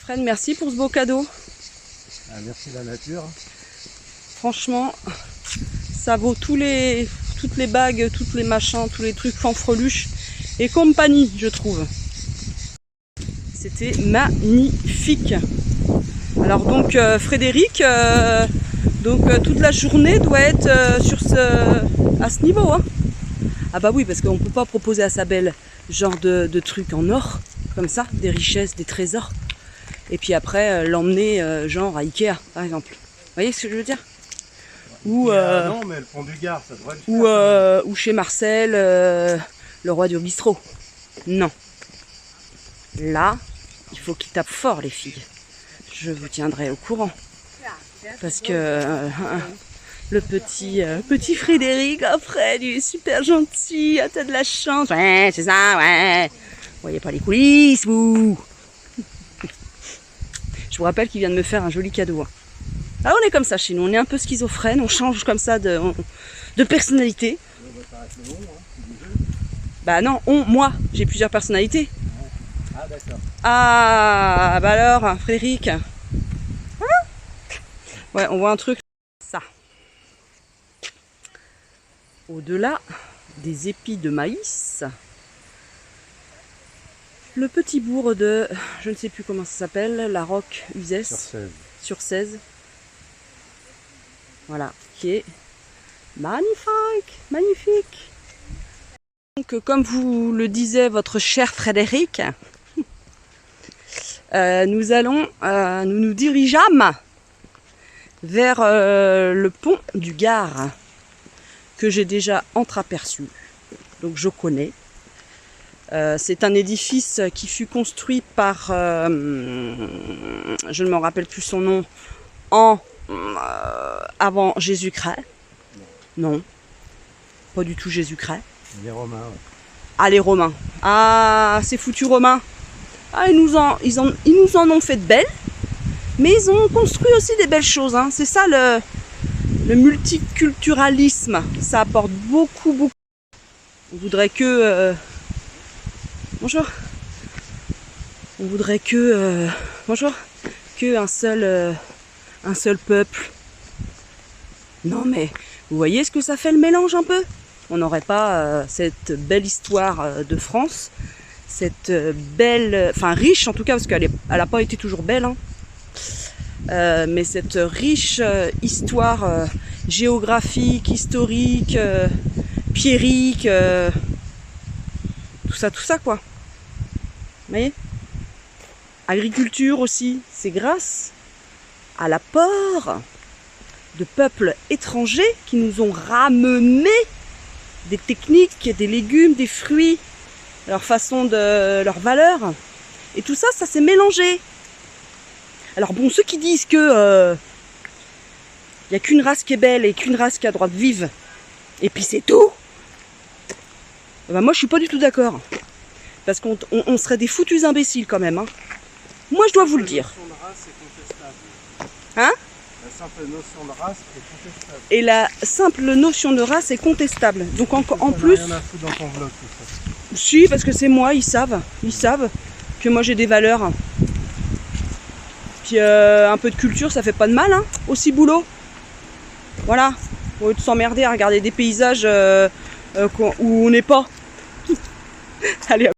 Fred, merci pour ce beau cadeau. Ah, merci la nature. Franchement, ça vaut toutes les bagues, tous les machins, tous les trucs fanfreluches et compagnie, je trouve. C'était magnifique. Alors donc Frédéric, toute la journée doit être à ce niveau. Hein. Ah bah oui, parce qu'on ne peut pas proposer à sa belle genre de trucs en or, comme ça, des richesses, des trésors. Et puis après l'emmener genre à Ikea, par exemple. Vous voyez ce que je veux dire? Ou, non, mais le pont du Gard, ça devrait le faire. Ou chez Marcel, le roi du bistrot. Non. Là, il faut qu'ils tapent fort, les filles. Je vous tiendrai au courant. Parce que le petit Frédéric, après, il est super gentil. Ah, t'as de la chance. Ouais, c'est ça, ouais. Vous voyez pas les coulisses, vous. Je vous rappelle qu'il vient de me faire un joli cadeau. Hein. Ah, on est comme ça chez nous. On est un peu schizophrène. On change comme ça de personnalité. Bah non, moi, j'ai plusieurs personnalités. Ah, d'accord. Ah, bah alors, Frédéric. Hein? Ouais, on voit un truc. Ça. Au-delà des épis de maïs, le petit bourg de, je ne sais plus comment ça s'appelle, la Roque-Uzès. Sur 16. Sur 16. Voilà, qui est magnifique, magnifique. Donc, comme vous le disait votre cher Frédéric, nous nous dirigeâmes vers le pont du Gard, que j'ai déjà entreaperçu, donc je connais. C'est un édifice qui fut construit par, je ne me rappelle plus son nom, avant Jésus-Christ. Non, pas du tout Jésus-Christ. Les Romains. Ouais. Ah, les Romains. Ah, ces foutus Romains. Ah, ils nous en ont fait de belles, mais ils ont construit aussi des belles choses. Hein. C'est ça le multiculturalisme. Ça apporte beaucoup, beaucoup. On voudrait que... bonjour. On voudrait que... bonjour. Que un seul peuple. Non mais, vous voyez ce que ça fait le mélange un peu? On n'aurait pas cette belle histoire de France, cette belle, enfin riche en tout cas, parce qu'elle n'a pas été toujours belle, hein. Mais cette riche histoire géographique, historique, pierrique, tout ça quoi. Vous voyez? Agriculture aussi, c'est grâce à l'apport de peuples étrangers qui nous ont ramené des techniques, des légumes, des fruits, leur façon de leur valeur. Et tout ça, ça s'est mélangé. Alors bon, ceux qui disent que y a qu'une race qui est belle et qu'une race qui a droit de vivre, et puis c'est tout, ben moi je suis pas du tout d'accord. Parce qu'on serait des foutus imbéciles quand même. Hein. Moi je dois vous le dire. Hein? La simple notion de race est contestable. Et la simple notion de race est contestable. Donc en plus... Rien à foutre dans ton vlog, tout ça. Si, parce que c'est moi, ils savent que moi j'ai des valeurs. Puis un peu de culture, ça fait pas de mal, hein, aussi boulot. Voilà, au lieu de s'emmerder à regarder des paysages où on n'est pas. Allez hop.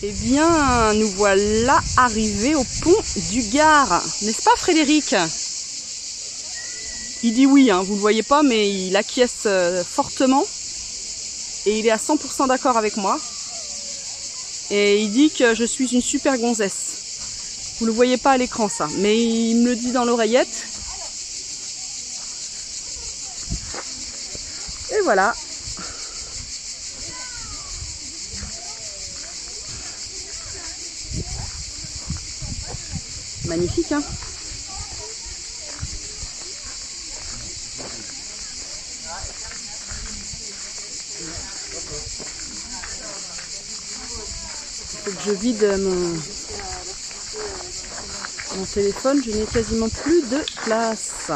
Eh bien, nous voilà arrivés au pont du Gard. N'est-ce pas Frédéric? Il dit oui, hein, vous ne le voyez pas, mais il acquiesce fortement. Et il est à 100% d'accord avec moi. Et il dit que je suis une super gonzesse. Vous ne le voyez pas à l'écran ça, mais il me le dit dans l'oreillette. Et voilà. Magnifique, hein? Il faut que je vide mon téléphone, je n'ai quasiment plus de place.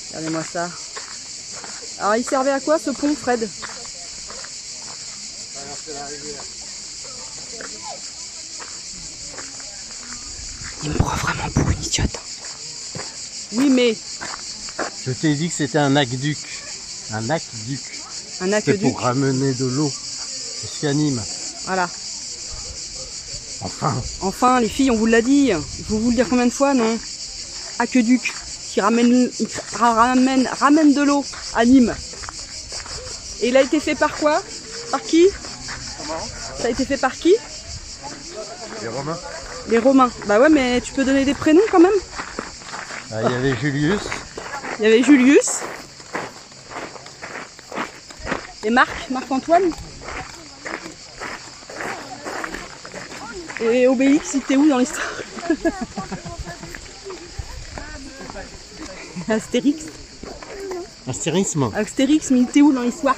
Regardez-moi ça. Alors il servait à quoi ce pont, Fred? Il me prend vraiment pour une idiote. Oui, mais Je t'ai dit que c'était un aqueduc. Un aqueduc. un C'est aqueduc. pour ramener de l'eau. C'est ce qui anime. Voilà. Enfin. Enfin, les filles, on vous l'a dit. Il faut vous le dire combien de fois, non? Aqueduc qui ramène de l'eau à Nîmes. Et il a été fait par quoi? Par qui? Ça a été fait par qui? Les Romains. Les Romains. Bah ouais, mais tu peux donner des prénoms quand même. Ah, il y avait Julius. Il y avait Julius. Et Marc-Antoine. Et Obélix, il était où dans l'histoire? Astérix. Astérisme. Astérix, mais il était où dans l'histoire?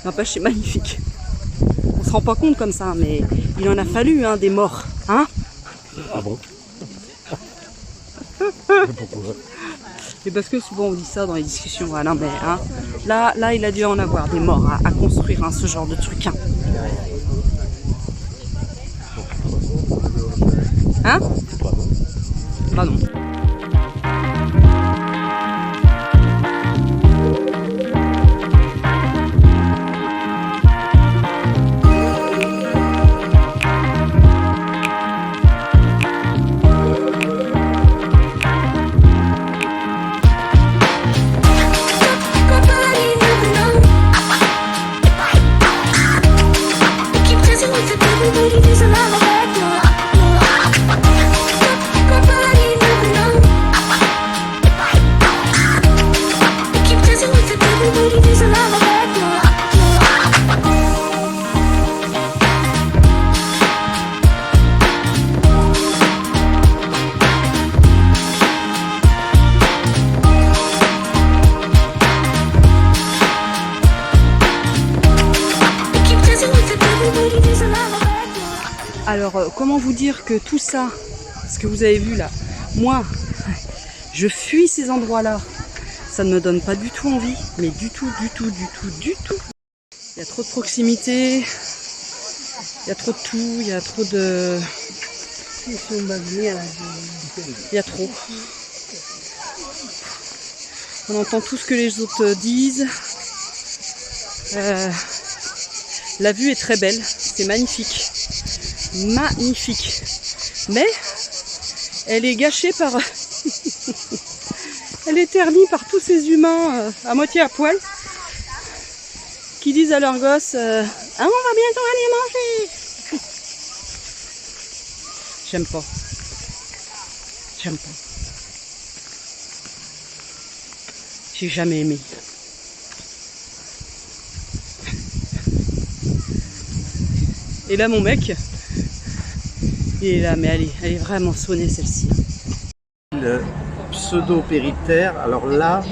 N'empêche, c'est magnifique. On se rend pas compte comme ça, mais il en a fallu hein, des morts. Hein? Ah bon? Pourquoi? Et parce que souvent on dit ça dans les discussions, voilà, mais hein, là il a dû en avoir des morts à construire hein, ce genre de truc. Hein? Hein? Bah non. Alors, comment vous dire que tout ça, ce que vous avez vu là, moi, je fuis ces endroits-là. Ça ne me donne pas du tout envie, mais du tout. Il y a trop de proximité, il y a trop de tout, il y a trop de... Il y a trop. On entend tout ce que les autres disent. La vue est très belle, c'est magnifique. Magnifique. Mais elle est gâchée par... elle est ternie par tous ces humains à moitié à poil qui disent à leurs gosses ah, on va bientôt aller manger. J'aime pas. J'ai jamais aimé. Et là mon mec, il est là, mais elle est vraiment sonnée celle-ci. Le pseudo-périptère, alors là,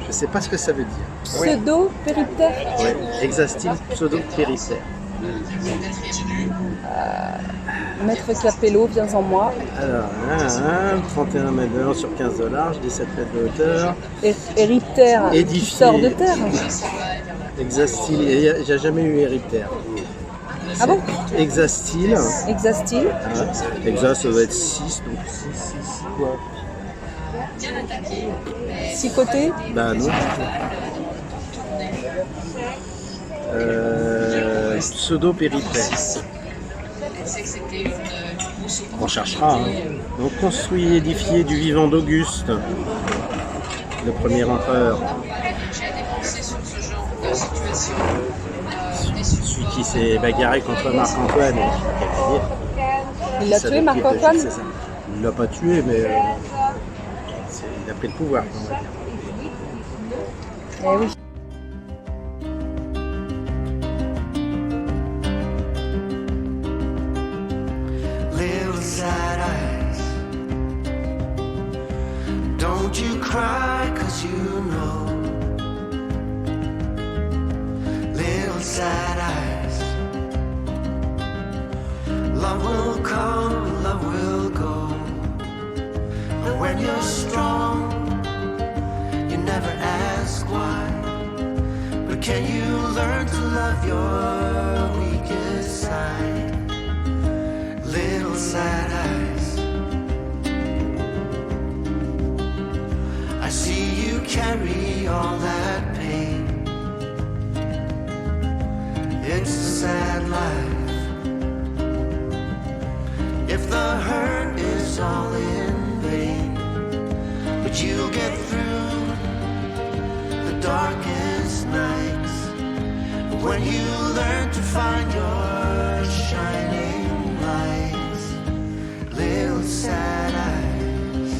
je sais pas ce que ça veut dire. Pseudo-périptère. Ouais, Hexastyle pseudo-périptère. Maître Capello, viens en moi. Alors, 31 mètres de long sur 15 de large, 17 mètres de hauteur. Ériptère, qui Édifié. sort de terre. Hexastyle, il n'y a jamais eu ériptère. Ah bon? Hexastyle. Hexastyle. Hexa, ça doit être 6, donc 6 quoi? 6 côtés. Bah non. Pseudo-périptère. On cherchera. Hein. Donc construit et édifié du vivant d'Auguste, le premier empereur. Celui qui s'est bagarré contre Marc-Antoine. Il l'a tué, Marc-Antoine? Il l'a pas tué, mais il a pris le pouvoir, on va dire. Eh oui. Little sad eyes, don't you cry, 'cause you know. Little sad eyes, love will come, love will go. But when you're strong, you never ask why. But can you learn to love your weakest side? Little sad eyes, I see you carry all that pain. It's a sad life. If the hurt is all in vain, but you'll get through the darkest nights when you learn to find your shining lights. Little sad eyes,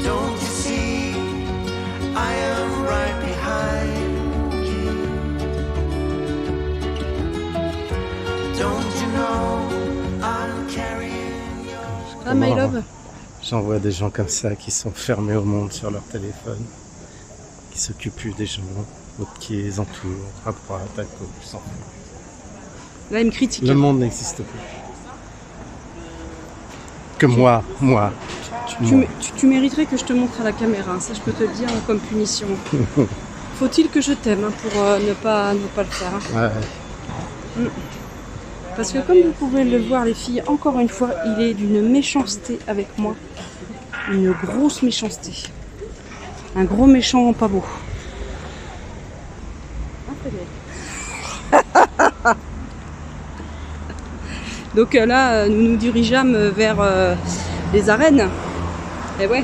don't you see I am right behind you? Don't you know I'm carrying your... Ah, my love. J'en vois des gens comme ça qui sont fermés au monde sur leur téléphone, qui s'occupent plus des gens, d'autres qui les entourent, à droite, à gauche, sans fond. Là, il me critique. Le monde n'existe plus. Que moi. Tu mériterais que je te montre à la caméra, ça je peux te le dire comme punition. Faut-il que je t'aime pour ne pas le faire. Ouais. Parce que comme vous pouvez le voir les filles, encore une fois, il est d'une méchanceté avec moi. Une grosse méchanceté. Un gros méchant pas beau. Donc là, nous nous dirigeons vers les arènes. Et ouais.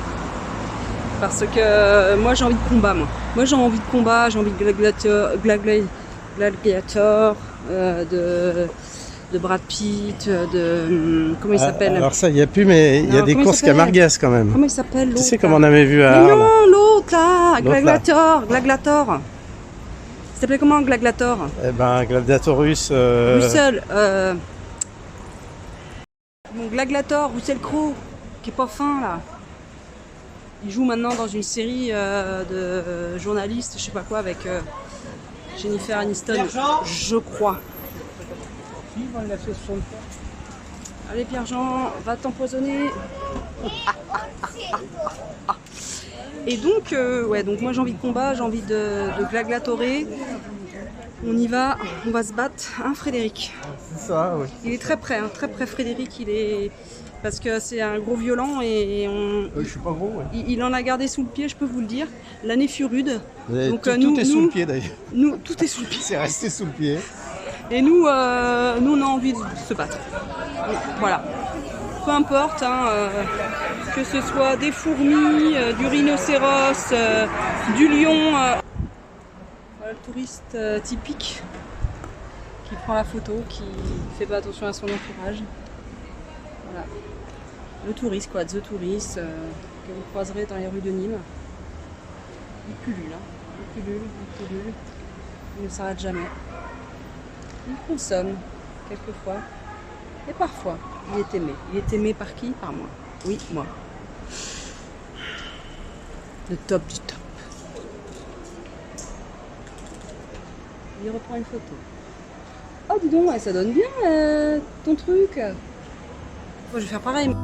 Parce que moi j'ai envie de combat, moi. Moi j'ai envie de combat, j'ai envie de gladiator, de Brad Pitt, de... Comment il s'appelle? Alors ça, il n'y a plus, mais il y a des courses Camarguès quand même. Comment il s'appelle l'autre? Tu sais comme on avait vu à Mais Arles. non, l'autre là, L'autre, Gladiator. Il s'appelait comment, Gladiator? Eh ben, Gladiatorus. Russell. Bon, Gladiator, Russell Crowe, qui est pas fin là. Il joue maintenant dans une série de journalistes, je sais pas quoi, avec Jennifer Aniston, je crois. Allez Pierre-Jean, va t'empoisonner. Et donc, ouais, donc moi j'ai envie de combat, j'ai envie de gladiatorer. On y va, on va se battre, hein Frédéric? C'est ça, oui. Il est très près Frédéric, il est... Parce que c'est un gros violent et Je suis pas gros, ouais. il en a gardé sous le pied, je peux vous le dire. L'année fut rude. Donc, tout est sous le pied d'ailleurs. Nous, tout est sous le pied. C'est resté sous le pied. Et nous, on a envie de se battre. Donc, voilà. Peu importe, hein, que ce soit des fourmis, du rhinocéros, du lion. Voilà le touriste typique qui prend la photo, qui fait pas attention à son entourage. Voilà. Le touriste, quoi, the tourist, que vous croiserez dans les rues de Nîmes. Il pullule, hein. Il pullule. Il ne s'arrête jamais. Il consomme, quelquefois. Et parfois, il est aimé. Il est aimé par qui? Par moi. Oui, moi. Le top du top. Il reprend une photo. Oh, dis donc, ça donne bien ton truc. Moi, je vais faire pareil.